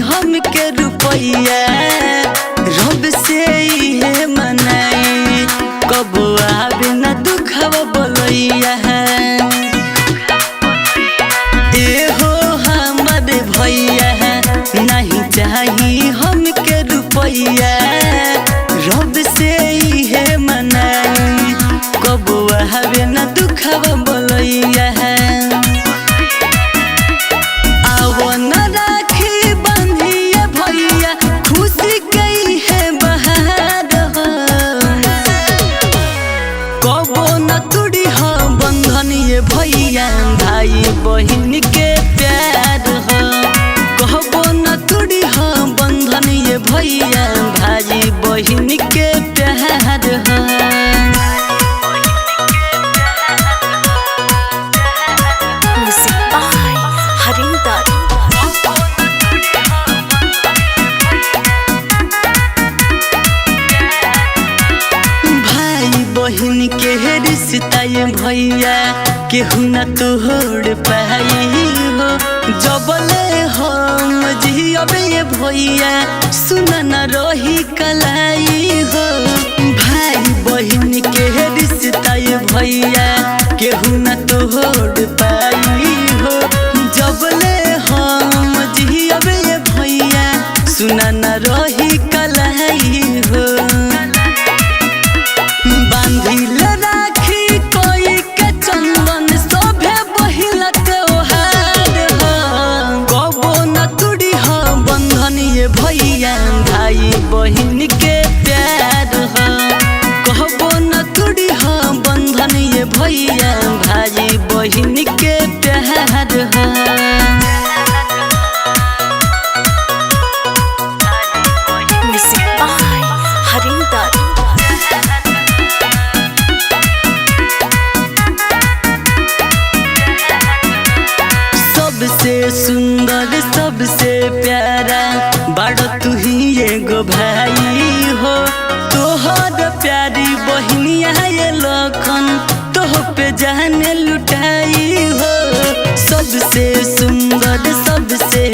हमके रुपैया रब से इहे मनाई कब आवे न दुखवा बोलैया ए हो हमर भैया नहीं चाही हमके रुपैया रब से इहे मनाई कब आवे न दुखवा बोलैया भैया भाई बहन के प्यार हो कहबो न तुड़ी हो बंधन ये भैया भाई बहन के प्यार हो। भाई बहन के रिश्ता ये भैया केहू न तोड़ पाई हो जबले हम जियबे ये भैया सुन न रही कलाई हो। भाई बहन के रिश्ता ये भैया केहू न तोड़ पाई हो जबले हम जियबे ये भैया सुन न रही कलाई हो। बांधिल राखी कोई के चंदन सोभे बहिला त्योहार हो कबो न तुड़ी हो बंधन ये भैया भाई बहन के प्यार हो कहबो न तुड़ी हो बंधन ये भैया भाई बहन के प्यार हो। सबसे सुंदर सबसे प्यारा बड़ा तू ही एगो भाई हो तोहर प्यारी बहनिया ये लखन तोह पे जाने लुटाई हो। सबसे सुंदर सबसे